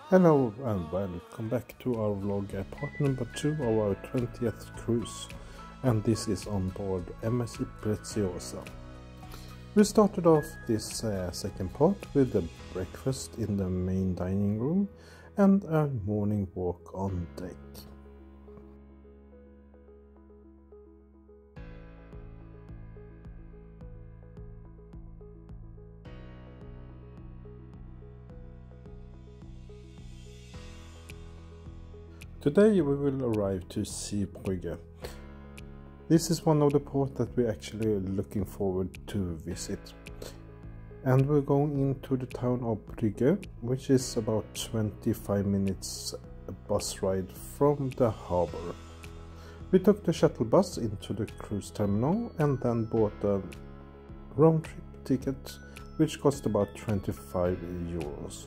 Hello and welcome back to our vlog, part number 2 of our 20th cruise, and this is on board MSC Preziosa. We started off this second part with a breakfast in the main dining room and a morning walk on deck. Today we will arrive to Zeebrugge. This is one of the ports that we're actually looking forward to visit. And we're going into the town of Brugge, which is about 25 minutes bus ride from the Havre. We took the shuttle bus into the cruise terminal and then bought a round trip ticket, which cost about 25 euros.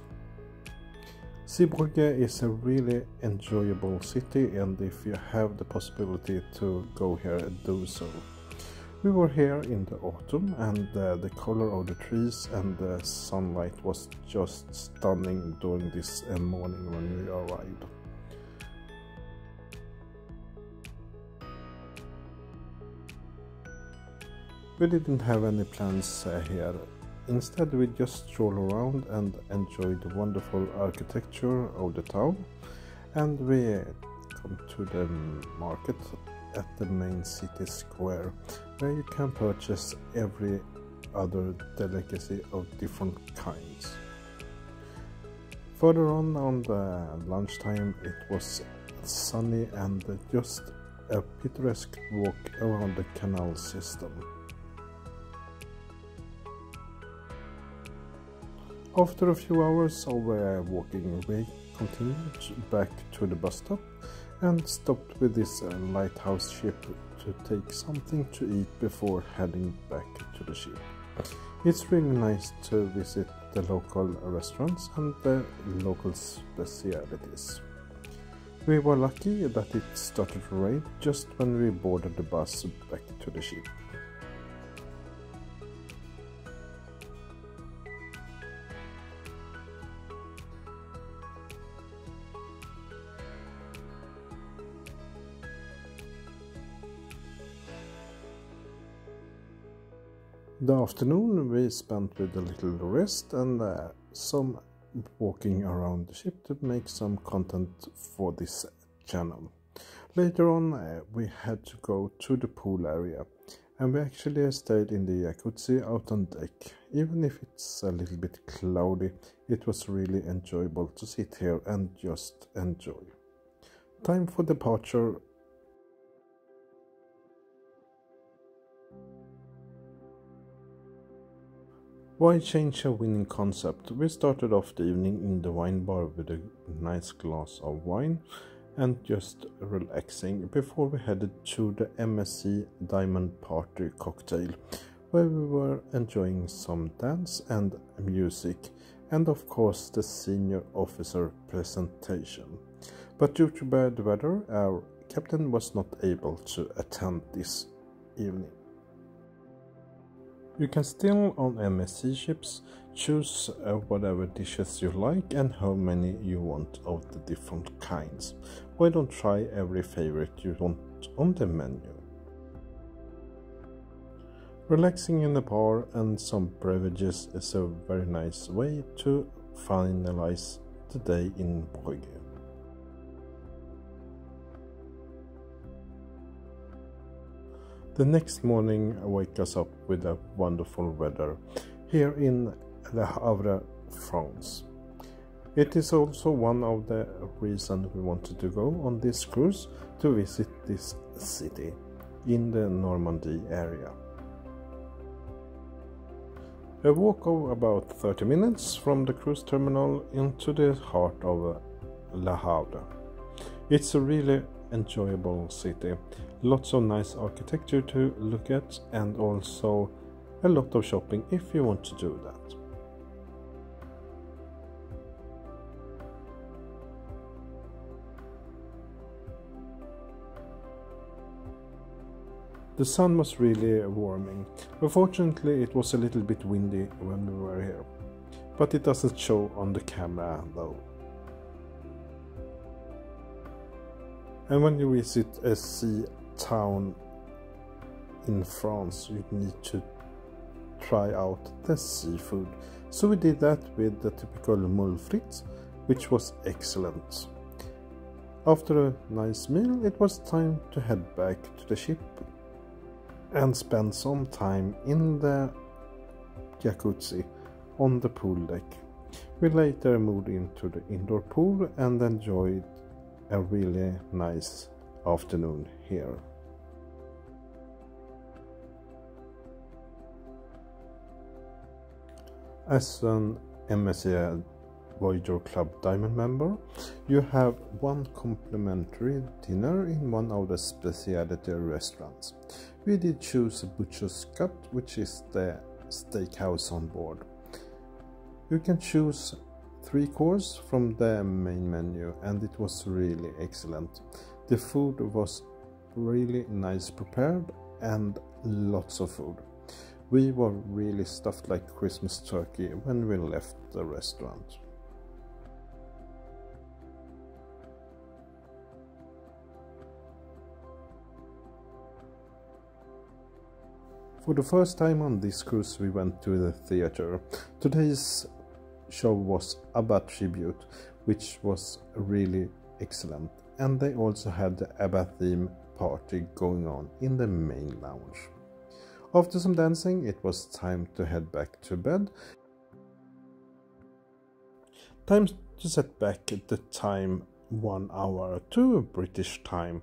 Zeebrugge is a really enjoyable city, and if you have the possibility to go here, do so. We were here in the autumn, and the color of the trees and the sunlight was just stunning during this morning when we arrived. We didn't have any plans here. Instead, we just strolled around and enjoyed the wonderful architecture of the town, and we come to the market at the main city square, where you can purchase every other delicacy of different kinds. Further on the lunchtime, it was sunny and just a picturesque walk around the canal system. After a few hours of walking, we continued back to the bus stop and stopped with this lighthouse ship to take something to eat before heading back to the ship. It's really nice to visit the local restaurants and the local specialities. We were lucky that it started to rain just when we boarded the bus back to the ship. The afternoon we spent with a little rest and some walking around the ship to make some content for this channel. Later on we had to go to the pool area, and we actually stayed in the jacuzzi out on deck. Even if it's a little bit cloudy, it was really enjoyable to sit here and just enjoy. Time for departure. Why change a winning concept? We started off the evening in the wine bar with a nice glass of wine and just relaxing before we headed to the MSC Diamond Party cocktail, where we were enjoying some dance and music, and of course the senior officer presentation. But due to bad weather, our captain was not able to attend this evening. You can still on MSC ships choose whatever dishes you like and how many you want of the different kinds. Why don't try every favorite you want on the menu? Relaxing in the bar and some beverages is a very nice way to finalize the day in Brugge. The next morning wake us up with a wonderful weather here in the Havre, France. It is also one of the reasons we wanted to go on this cruise, to visit this city in the Normandy area. A walk of about 30 minutes from the cruise terminal into the heart of Le Havre. It's a really enjoyable city, lots of nice architecture to look at, and also a lot of shopping if you want to do that. The sun was really warming. Unfortunately, it was a little bit windy when we were here, but it doesn't show on the camera though. And when you visit a sea town in France, you need to try out the seafood. So we did that with the typical mole frites, which was excellent. After a nice meal, it was time to head back to the ship and spend some time in the jacuzzi on the pool deck. We later moved into the indoor pool and enjoyed a really nice afternoon here. As an MSC Voyager Club Diamond member, you have one complimentary dinner in one of the specialty restaurants. We did choose a Butcher's Cut, which is the steakhouse on board. You can choose 3 courses from the main menu, and it was really excellent. The food was really nice prepared and lots of food. We were really stuffed like Christmas turkey when we left the restaurant. For the first time on this cruise, we went to the theater. Today's show was ABBA Tribute, which was really excellent, and they also had the ABBA theme party going on in the main lounge. After some dancing, it was time to head back to bed. Time to set back the time 1 hour to British time.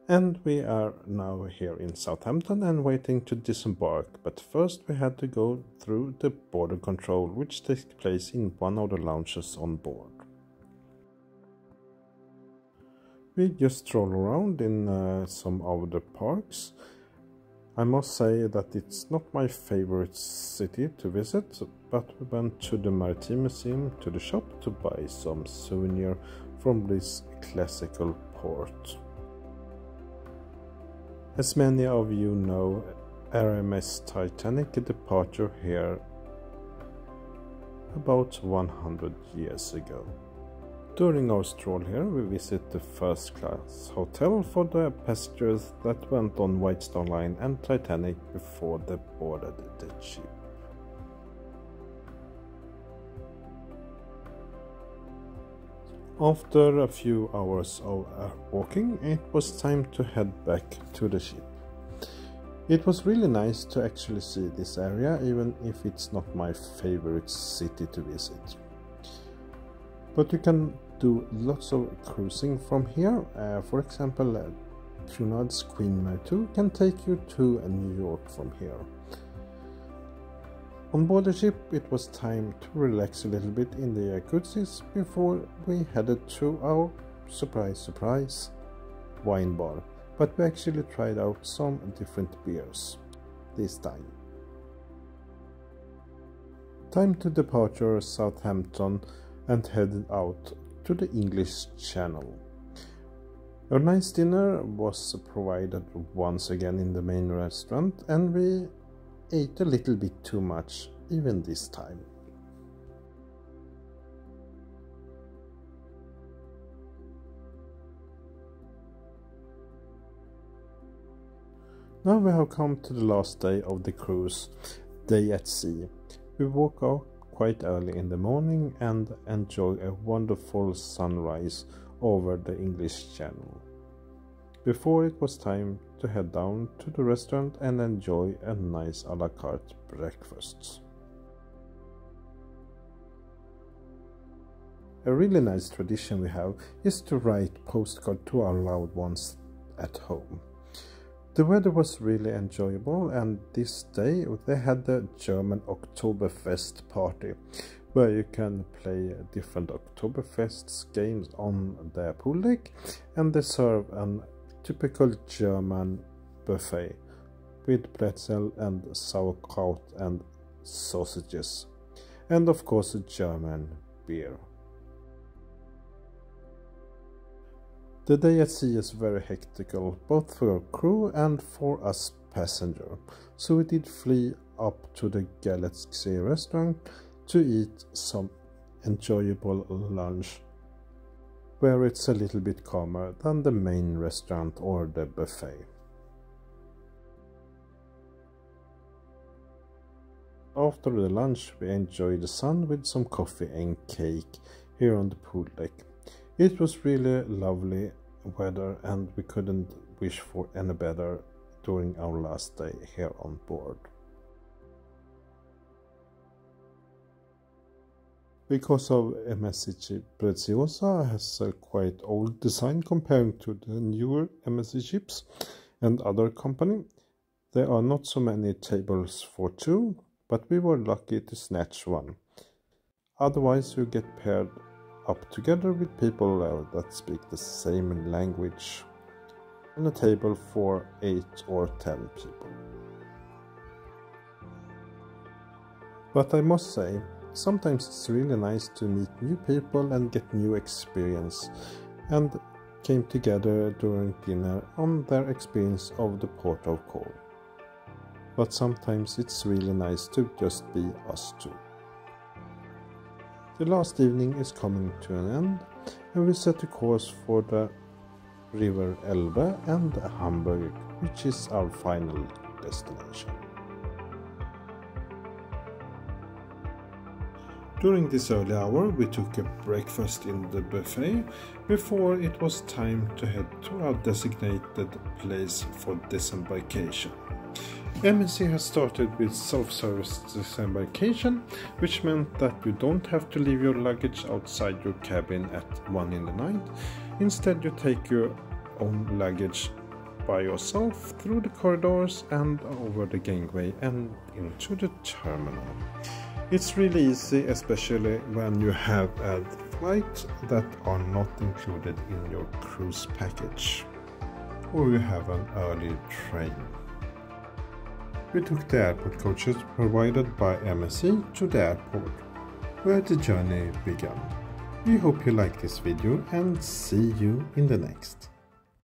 And we are now here in Southampton and waiting to disembark, but first we had to go through the border control, which takes place in one of the lounges on board. We just stroll around in some of the parks. I must say that it's not my favorite city to visit, but we went to the Maritime Museum to the shop to buy some souvenir from this classical port. As many of you know, RMS Titanic departed here about 100 years ago. During our stroll here, we visit the first class hotel for the passengers that went on White Star Line and Titanic before they boarded the ship. After a few hours of walking, it was time to head back to the ship. It was really nice to actually see this area, even if it's not my favorite city to visit. But you can do lots of cruising from here. For example, Cunard's Queen Mary 2 can take you to New York from here. On board the ship, it was time to relax a little bit in the jacuzzis before we headed to our surprise wine bar. But we actually tried out some different beers this time. Time to departure Southampton and headed out to the English Channel. A nice dinner was provided once again in the main restaurant, and we ate a little bit too much even this time. Now we have come to the last day of the cruise, day at sea. We woke up quite early in the morning and enjoy a wonderful sunrise over the English Channel. Before it was time to head down to the restaurant and enjoy a nice a la carte breakfast. A really nice tradition we have is to write postcards to our loved ones at home. The weather was really enjoyable, and this day they had the German Oktoberfest party, where you can play different Oktoberfest games on the pool deck, and they serve a typical German buffet with pretzel and sauerkraut and sausages, and of course a German beer. The day at sea is very hectical, both for our crew and for us passengers, so we did flee up to the Galaxy restaurant to eat some enjoyable lunch. where it's a little bit calmer than the main restaurant or the buffet. After the lunch we enjoyed the sun with some coffee and cake here on the pool deck. It was really lovely weather and we couldn't wish for any better during our last day here on board. Because of MSC Preziosa has a quite old design compared to the newer MSC ships and other company, there are not so many tables for two, but we were lucky to snatch one. Otherwise you get paired up together with people that speak the same language on a table for 8 or 10 people. But I must say, sometimes it's really nice to meet new people and get new experience, and came together during dinner on their experience of the port of call. But sometimes it's really nice to just be us two. The last evening is coming to an end, and we set a course for the River Elbe and Hamburg, which is our final destination. During this early hour we took a breakfast in the buffet before it was time to head to our designated place for disembarkation. MSC has started with self-service disembarkation, which meant that you don't have to leave your luggage outside your cabin at 1 in the night. Instead you take your own luggage by yourself through the corridors and over the gangway and into the terminal. It's really easy, especially when you have a flight that are not included in your cruise package or you have an early train. We took the airport coaches provided by MSC to the airport, where the journey began. We hope you like this video and see you in the next.